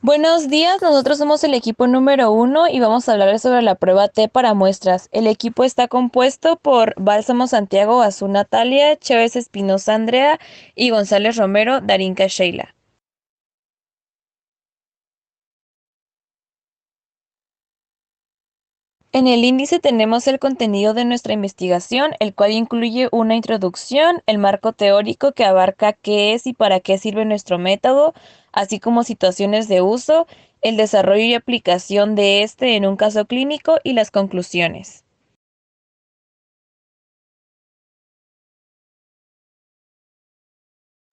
Buenos días, nosotros somos el equipo número 1 y vamos a hablar sobre la prueba T para muestras. El equipo está compuesto por Bálsamo Santiago Azul Natalia, Chévez Espinosa Andrea y González Romero Darinka Sheila. En el índice tenemos el contenido de nuestra investigación, el cual incluye una introducción, el marco teórico que abarca qué es y para qué sirve nuestro método, así como situaciones de uso, el desarrollo y aplicación de este en un caso clínico y las conclusiones.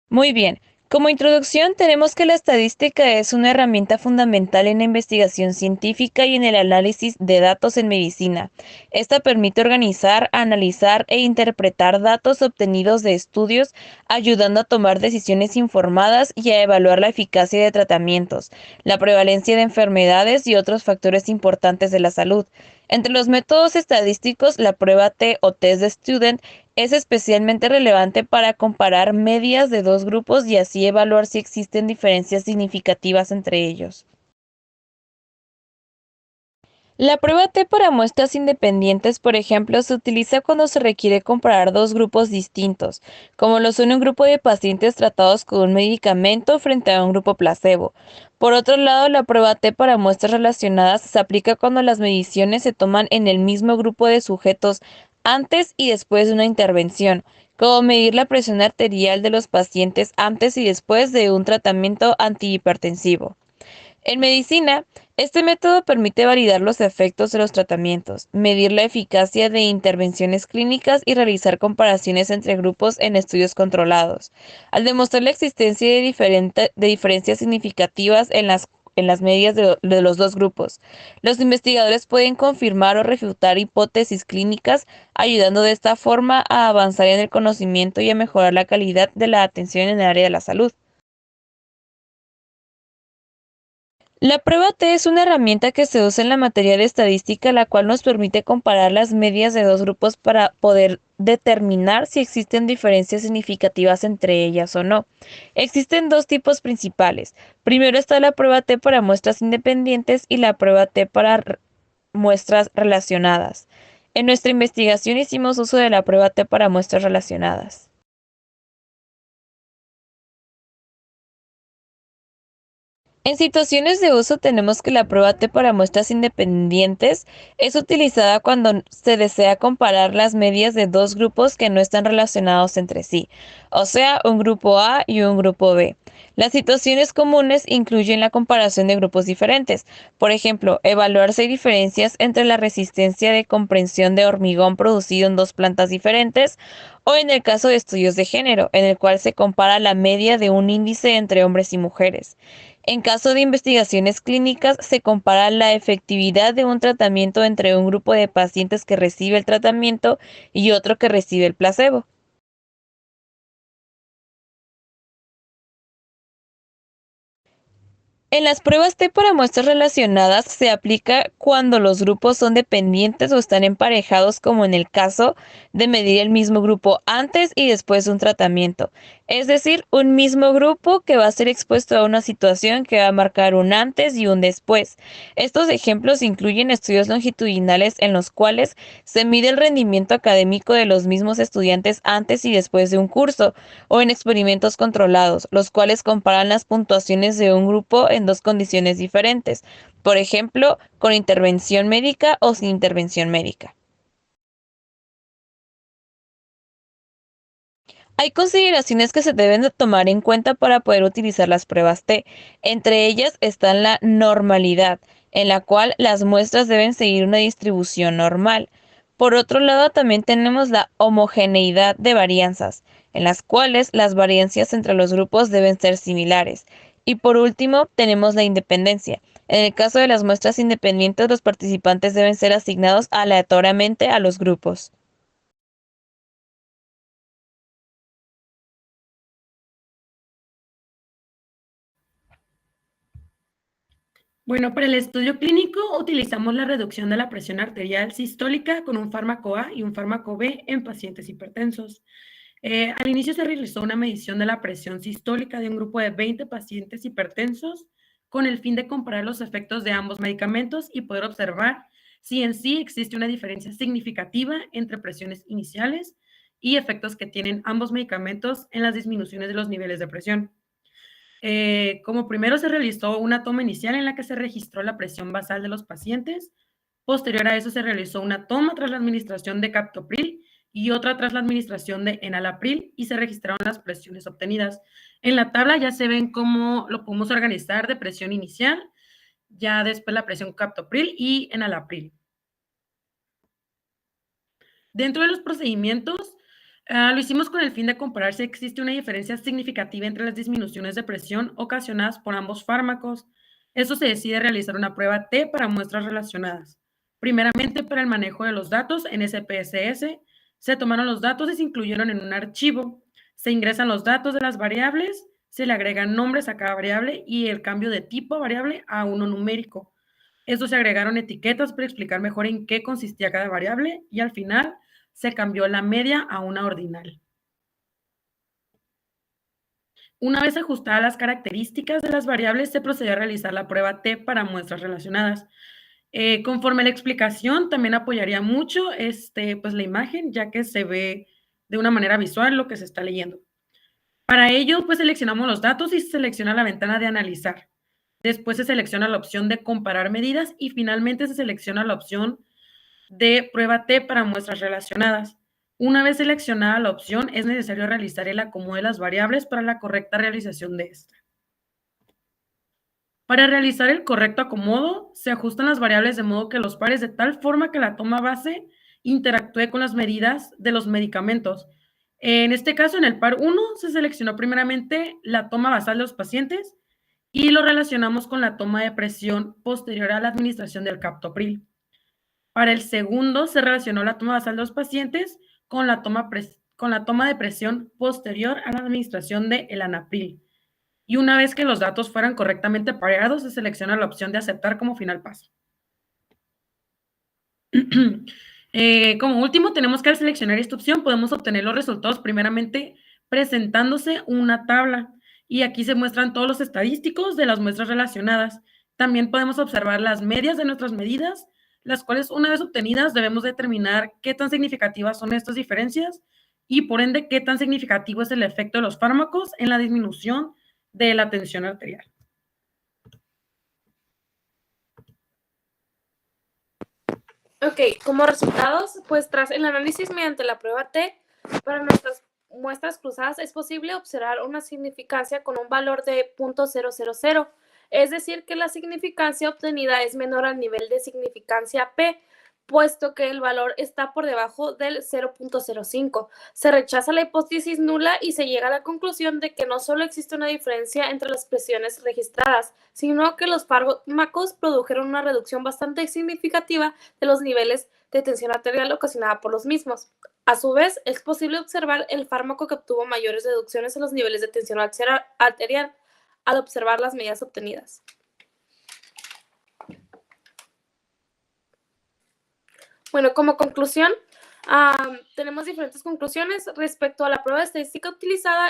Muy bien. Como introducción, tenemos que la estadística es una herramienta fundamental en la investigación científica y en el análisis de datos en medicina. Esta permite organizar, analizar e interpretar datos obtenidos de estudios, ayudando a tomar decisiones informadas y a evaluar la eficacia de tratamientos, la prevalencia de enfermedades y otros factores importantes de la salud. Entre los métodos estadísticos, la prueba T o test de Student es especialmente relevante para comparar medias de dos grupos y así evaluar si existen diferencias significativas entre ellos. La prueba T para muestras independientes, por ejemplo, se utiliza cuando se requiere comparar dos grupos distintos, como lo son un grupo de pacientes tratados con un medicamento frente a un grupo placebo. Por otro lado, la prueba T para muestras relacionadas se aplica cuando las mediciones se toman en el mismo grupo de sujetos antes y después de una intervención, como medir la presión arterial de los pacientes antes y después de un tratamiento antihipertensivo. En medicina, este método permite validar los efectos de los tratamientos, medir la eficacia de intervenciones clínicas y realizar comparaciones entre grupos en estudios controlados. Al demostrar la existencia de diferencias significativas en las medias de los dos grupos, los investigadores pueden confirmar o refutar hipótesis clínicas, ayudando de esta forma a avanzar en el conocimiento y a mejorar la calidad de la atención en el área de la salud. La prueba T es una herramienta que se usa en la materia de estadística, la cual nos permite comparar las medias de dos grupos para poder determinar si existen diferencias significativas entre ellas o no. Existen dos tipos principales. Primero está la prueba T para muestras independientes y la prueba T para muestras relacionadas. En nuestra investigación hicimos uso de la prueba T para muestras relacionadas. En situaciones de uso tenemos que la prueba T para muestras independientes es utilizada cuando se desea comparar las medias de dos grupos que no están relacionados entre sí, o sea, un grupo A y un grupo B. Las situaciones comunes incluyen la comparación de grupos diferentes, por ejemplo, evaluar si hay diferencias entre la resistencia de comprensión de hormigón producido en dos plantas diferentes, o en el caso de estudios de género, en el cual se compara la media de un índice entre hombres y mujeres. En caso de investigaciones clínicas, se compara la efectividad de un tratamiento entre un grupo de pacientes que recibe el tratamiento y otro que recibe el placebo. En las pruebas T para muestras relacionadas se aplica cuando los grupos son dependientes o están emparejados, como en el caso de medir el mismo grupo antes y después de un tratamiento. Es decir, un mismo grupo que va a ser expuesto a una situación que va a marcar un antes y un después. Estos ejemplos incluyen estudios longitudinales en los cuales se mide el rendimiento académico de los mismos estudiantes antes y después de un curso, o en experimentos controlados, los cuales comparan las puntuaciones de un grupo en dos condiciones diferentes, por ejemplo, con intervención médica o sin intervención médica. Hay consideraciones que se deben de tomar en cuenta para poder utilizar las pruebas T. Entre ellas están la normalidad, en la cual las muestras deben seguir una distribución normal. Por otro lado, también tenemos la homogeneidad de varianzas, en las cuales las variancias entre los grupos deben ser similares. Y por último, tenemos la independencia. En el caso de las muestras independientes, los participantes deben ser asignados aleatoriamente a los grupos. Bueno, para el estudio clínico utilizamos la reducción de la presión arterial sistólica con un fármaco A y un fármaco B en pacientes hipertensos. Al inicio se realizó una medición de la presión sistólica de un grupo de 20 pacientes hipertensos con el fin de comparar los efectos de ambos medicamentos y poder observar si en sí existe una diferencia significativa entre presiones iniciales y efectos que tienen ambos medicamentos en las disminuciones de los niveles de presión. Como primero se realizó una toma inicial en la que se registró la presión basal de los pacientes. Posterior a eso se realizó una toma tras la administración de captopril y otra tras la administración de enalapril y se registraron las presiones obtenidas. En la tabla ya se ven cómo lo podemos organizar de presión inicial, ya después la presión captopril y enalapril. Dentro de los procedimientos, lo hicimos con el fin de comparar si existe una diferencia significativa entre las disminuciones de presión ocasionadas por ambos fármacos. Eso se decide realizar una prueba T para muestras relacionadas. Primeramente, para el manejo de los datos en SPSS, se tomaron los datos y se incluyeron en un archivo. Se ingresan los datos de las variables, se le agregan nombres a cada variable y el cambio de tipo a variable a uno numérico. Estos se agregaron etiquetas para explicar mejor en qué consistía cada variable y al final se cambió la media a una ordinal. Una vez ajustadas las características de las variables, se procedió a realizar la prueba T para muestras relacionadas. Conforme la explicación, también apoyaría mucho pues la imagen, ya que se ve de una manera visual lo que se está leyendo. Para ello, pues seleccionamos los datos y se selecciona la ventana de analizar. Después se selecciona la opción de comparar medidas y finalmente se selecciona la opción de prueba T para muestras relacionadas. Una vez seleccionada la opción, es necesario realizar el acomodo de las variables para la correcta realización de esta. Para realizar el correcto acomodo, se ajustan las variables de modo que los pares de tal forma que la toma base interactúe con las medidas de los medicamentos. En este caso, en el par 1, se seleccionó primeramente la toma basal de los pacientes y lo relacionamos con la toma de presión posterior a la administración del captopril. Para el segundo, se relacionó la toma basal de los pacientes con la toma de presión posterior a la administración de enalapril. Y una vez que los datos fueran correctamente pareados, se selecciona la opción de aceptar como final paso. Como último, tenemos que al seleccionar esta opción podemos obtener los resultados primeramente presentándose una tabla. Y aquí se muestran todos los estadísticos de las muestras relacionadas. También podemos observar las medias de nuestras medidas, las cuales una vez obtenidas debemos determinar qué tan significativas son estas diferencias y por ende qué tan significativo es el efecto de los fármacos en la disminución de la tensión arterial. Ok, como resultados, pues tras el análisis mediante la prueba T, para nuestras muestras cruzadas es posible observar una significancia con un valor de 0.000, es decir, que la significancia obtenida es menor al nivel de significancia P, puesto que el valor está por debajo del 0.05. Se rechaza la hipótesis nula y se llega a la conclusión de que no solo existe una diferencia entre las presiones registradas, sino que los fármacos produjeron una reducción bastante significativa de los niveles de tensión arterial ocasionada por los mismos. A su vez, es posible observar el fármaco que obtuvo mayores reducciones en los niveles de tensión arterial al observar las medidas obtenidas. Bueno, como conclusión, tenemos diferentes conclusiones respecto a la prueba estadística utilizada.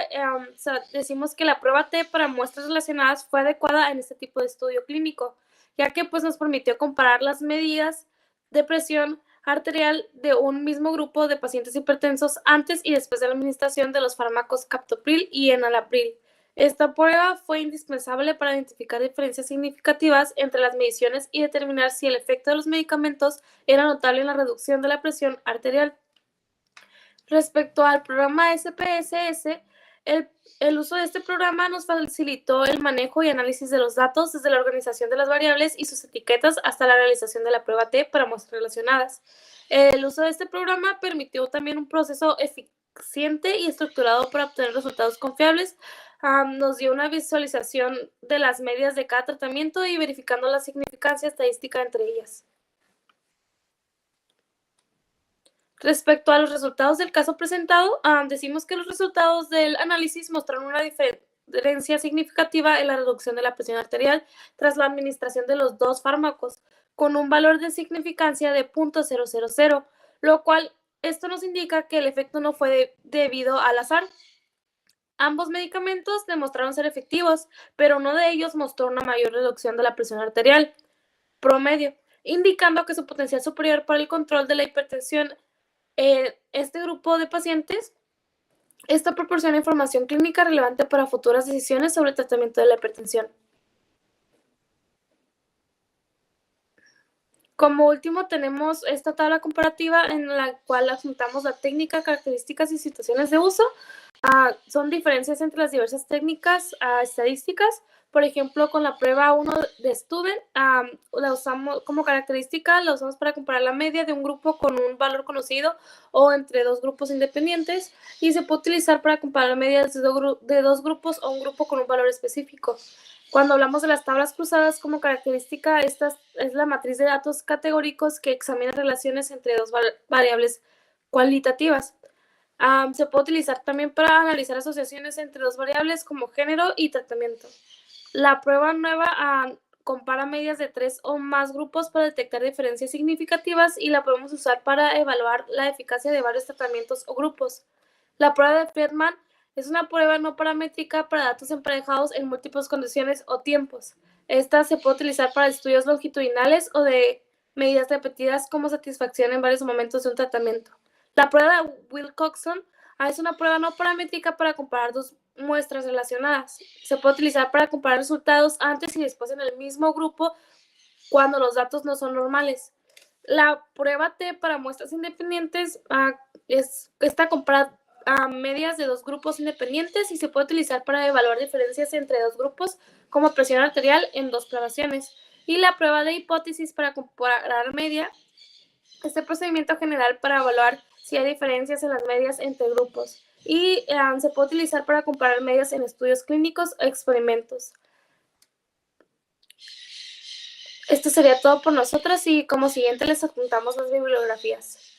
Decimos que la prueba T para muestras relacionadas fue adecuada en este tipo de estudio clínico, ya que pues, nos permitió comparar las medidas de presión arterial de un mismo grupo de pacientes hipertensos antes y después de la administración de los fármacos captopril y enalapril. Esta prueba fue indispensable para identificar diferencias significativas entre las mediciones y determinar si el efecto de los medicamentos era notable en la reducción de la presión arterial. Respecto al programa SPSS, el uso de este programa nos facilitó el manejo y análisis de los datos desde la organización de las variables y sus etiquetas hasta la realización de la prueba T para muestras relacionadas. El uso de este programa permitió también un proceso eficiente y estructurado para obtener resultados confiables. Nos dio una visualización de las medias de cada tratamiento y verificando la significancia estadística entre ellas. Respecto a los resultados del caso presentado, decimos que los resultados del análisis mostraron una diferencia significativa en la reducción de la presión arterial tras la administración de los dos fármacos, con un valor de significancia de 0.000, lo cual esto nos indica que el efecto no fue debido al azar. Ambos medicamentos demostraron ser efectivos, pero uno de ellos mostró una mayor reducción de la presión arterial promedio, indicando que su potencial superior para el control de la hipertensión. Este grupo de pacientes, esto proporciona información clínica relevante para futuras decisiones sobre el tratamiento de la hipertensión. Como último, tenemos esta tabla comparativa en la cual adjuntamos la técnica, características y situaciones de uso. Son diferencias entre las diversas técnicas estadísticas. Por ejemplo, con la prueba 1 de Student, la usamos como característica, la usamos para comparar la media de un grupo con un valor conocido o entre dos grupos independientes, y se puede utilizar para comparar medias de dos grupos o un grupo con un valor específico. Cuando hablamos de las tablas cruzadas como característica, esta es la matriz de datos categóricos que examina relaciones entre dos variables cualitativas. Se puede utilizar también para analizar asociaciones entre dos variables como género y tratamiento. La prueba nueva compara medias de 3 o más grupos para detectar diferencias significativas, y la podemos usar para evaluar la eficacia de varios tratamientos o grupos. La prueba de Friedman es una prueba no paramétrica para datos emparejados en múltiples condiciones o tiempos. Esta se puede utilizar para estudios longitudinales o de medidas repetidas como satisfacción en varios momentos de un tratamiento. La prueba de Wilcoxon es una prueba no paramétrica para comparar dos muestras relacionadas. Se puede utilizar para comparar resultados antes y después en el mismo grupo cuando los datos no son normales. La prueba T para muestras independientes esta compara medias de dos grupos independientes y se puede utilizar para evaluar diferencias entre dos grupos como presión arterial en dos poblaciones. Y la prueba de hipótesis para comparar media, este procedimiento general para evaluar si hay diferencias en las medias entre grupos, y se puede utilizar para comparar medias en estudios clínicos o experimentos. Esto sería todo por nosotros, y como siguiente les adjuntamos las bibliografías.